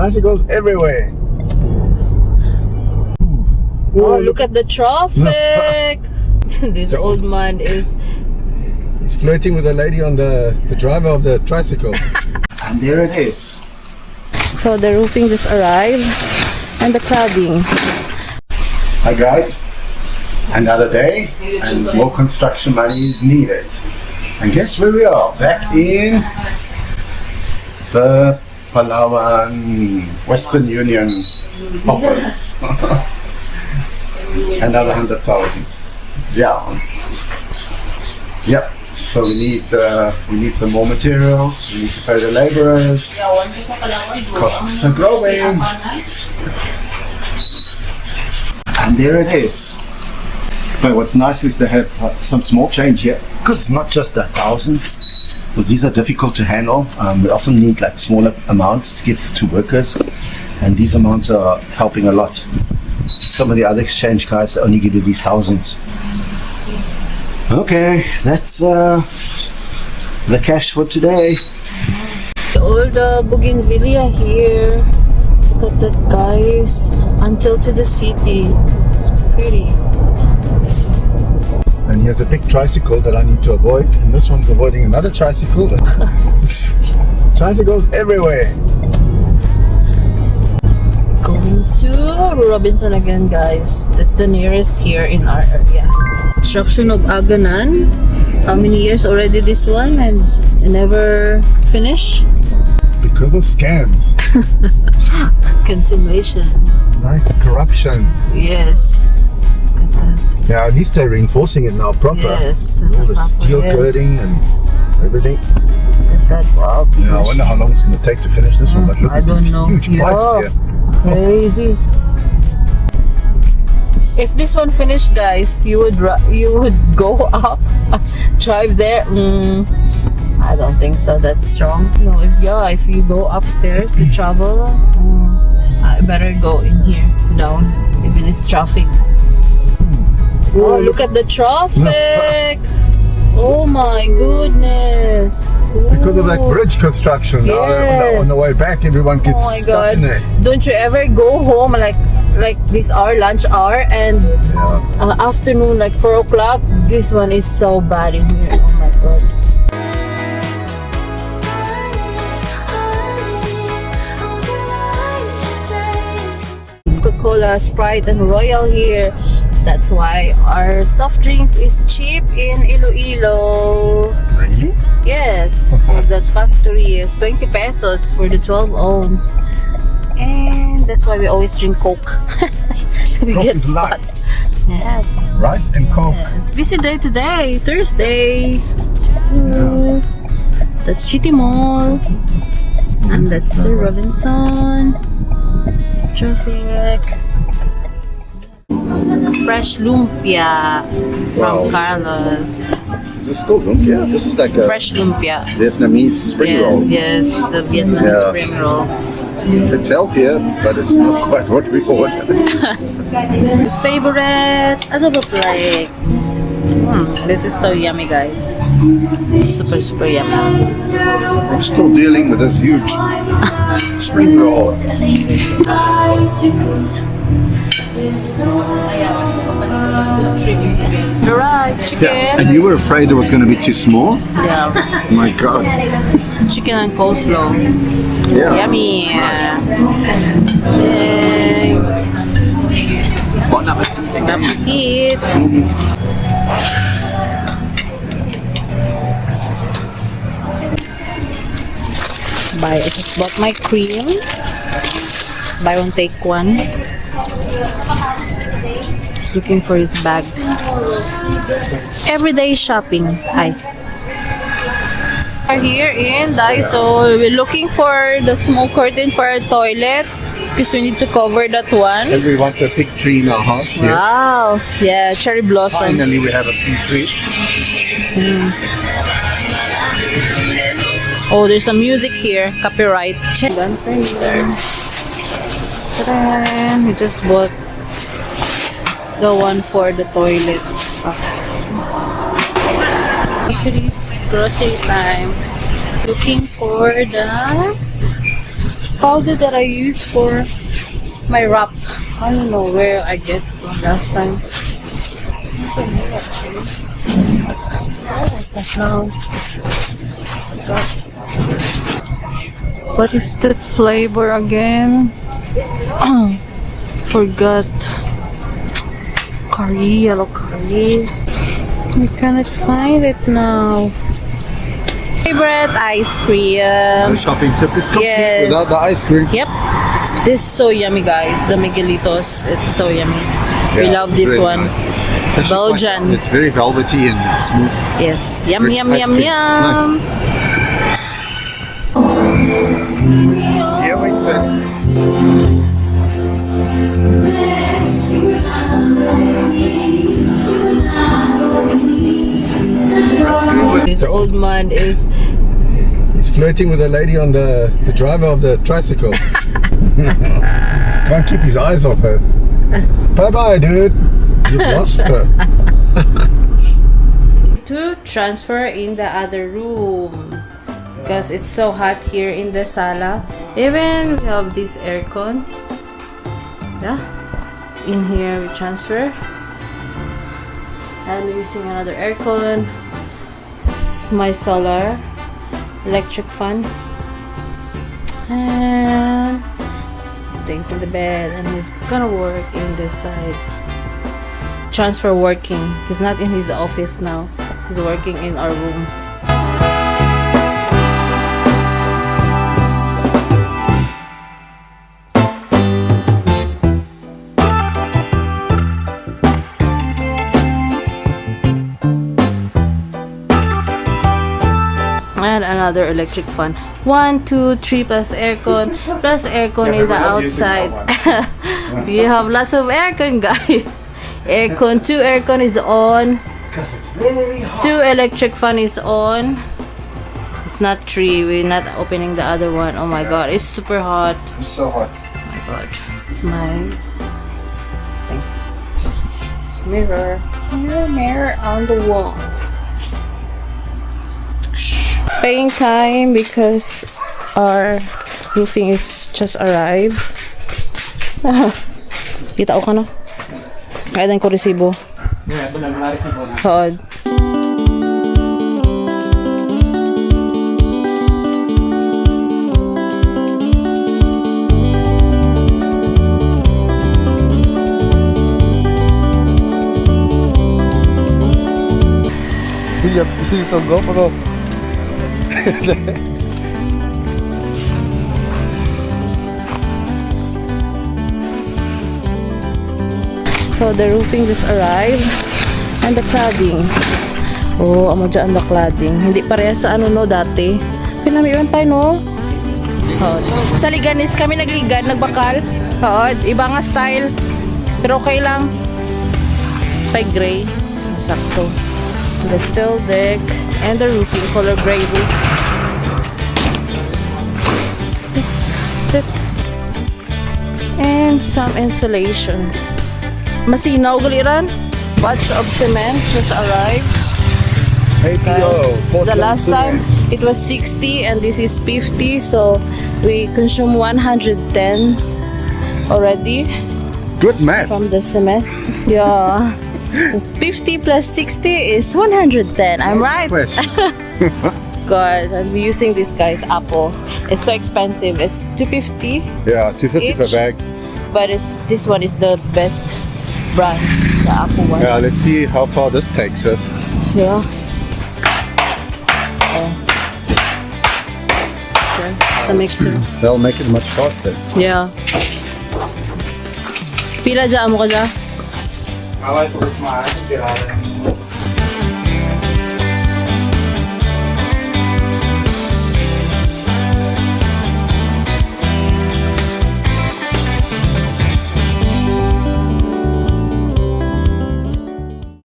Tricycles everywhere. Oh, look at the traffic. This old man is... He's flirting with the lady on the driver of the tricycle. And there it is. So the roofing just arrived and the cladding. Hi guys. Another day and more construction money is needed. And guess where we are? Back in the Palawan Western Union office. Another 100,000 down. Yep. So we need some more materials. We need to pay the laborers. Costs are growing. And there it is. But what's nice is they have some small change here, because it's not just the thousands, because these are difficult to handle. We often need like smaller amounts to give to workers, and these amounts are helping a lot. Some of the other exchange guys only give you these thousands. Okay, that's the cash for today. All the bougainvillea here. Look at that, guys. Until to the city. It's pretty. And he has a big tricycle that I need to avoid, and this one's avoiding another tricycle. Tricycles everywhere. Going to Robinson again, guys. That's the nearest here in our area. Construction of Aganan. How many years already this one and never finish? Because of scams. Consummation. Nice corruption. Yes. Look at that. Yeah, at least they're reinforcing it now proper. Yes, that's all a the proper, steel yes. girding and everything. Look at that. Wow. Yeah, I wonder how long it's going to take to finish this one. But look I at these don't know. huge pipes here. Crazy. If this one finished, guys, you would go up, drive there. I don't think so. That's strong. No, if you go upstairs to travel, I better go in here down, even it's traffic. Oh, look at the traffic! Oh my goodness! Because of that bridge construction, Yes. on the way back, everyone gets Oh my stuck in God! there. Don't you ever go home like this hour, lunch hour, and afternoon like 4 o'clock? This one is so bad in here. Oh my God! Coca-Cola, Sprite, and Royal here. That's why our soft drinks is cheap in Iloilo. Really? Yes, that factory is 20 pesos for the 12 ounce. And that's why we always drink Coke. We Coke get is fat. life. Yes. Rice and Coke. Yes. Busy day today, Thursday. That's Chitty Mall. And that's the Robinson. Traffic. Fresh lumpia Wow. from Carlos. Is this still lumpia? This is like a Fresh lumpia. Vietnamese spring roll. Yes, the Vietnamese Yeah. spring roll. It's healthier, but it's not quite what we ordered. Favorite adobo flakes. This is so yummy, guys. Super, super yummy. I'm still dealing with this huge spring roll. Right, chicken. Yeah, and you were afraid it was going to be too small? Yeah. My God. Chicken and coleslaw. Yeah. Yummy. It's nice. Yay. Bon appetit. Bon appetit. I just bought my cream. Buy one, take one. Just looking for his bag. Everyday shopping. Hi. We're here in Daiso. We're looking for the small curtain for our toilet because we need to cover that one. And we want a big tree in our house. Yes. Wow. Yeah, cherry blossom. Finally, we have a big tree. Oh, there's some music here. Copyright. Check. We just bought the one for the toilet. Grocery time. Looking for the powder that I use for my wrap. I don't know where I get from last time. What was that now? What is that flavor again? Forgot. Curry, yellow curry. I cannot find it now. Favorite ice cream. The shopping trip is complete Yes. without the ice cream. Yep. This is so yummy, guys. The Miguelitos. It's so yummy. We Yeah, love it's this really one. nice. It's actually Belgian. It's very velvety and smooth. Yes. Yum, Rich yum, ice yum, cream. yum. It's Yeah, makes sense. This old man is He's flirting with a lady on the driver of the tricycle. Can't keep his eyes off her. Bye bye, dude. You've lost her. to transfer in the other room because it's so hot here in the sala. Even we have this aircon. Yeah, in here we transfer. And using another aircon. It's my solar electric fan. And things in the bed, and he's gonna work in this side. Transfer working. He's not in his office now. He's working in our room. And another electric fan. 1, 2, 3 plus aircon in the outside. We have lots of aircon, guys. Aircon, 2 aircon is on. Because it's very hot. 2 electric fan is on. It's not 3. We're not opening the other one. Oh my god, it's super hot. It's so hot. Oh my god. It's my thing. It's mirror. Mirror on the wall. It's paying time because our roofing is just arrived. Kita ko ka no? Kaya din ko resibo. Hod. He's on GoPro. So the roofing just arrived and the cladding. Oh, amo dyan the cladding. Hindi parehas sa ano no dati. Pinamiwan pa no. Hod. Sa liganis kami nagligan, nagbakal. Hod. Iba nga style. Pero okay lang. Pay gray. Sakto. The steel deck and the roofing color gray roof. This is it. And some insulation. Masinaw galiran. Batch of cement just arrived. Guys, the last time it was 60 and this is 50, so we consume 110 already Good maths. from the cement. Yeah. 50 plus 60 is 110. I'm right. God, I'm using this guy's Apple. It's so expensive. It's 250, Yeah, 250 per Each. bag. but this one is the best brand, the Apple one. Yeah, let's see how far this takes us. Yeah. Oh. Okay. It's a mixer. They'll make it much faster. Yeah. Pila dyan mo ka dyan?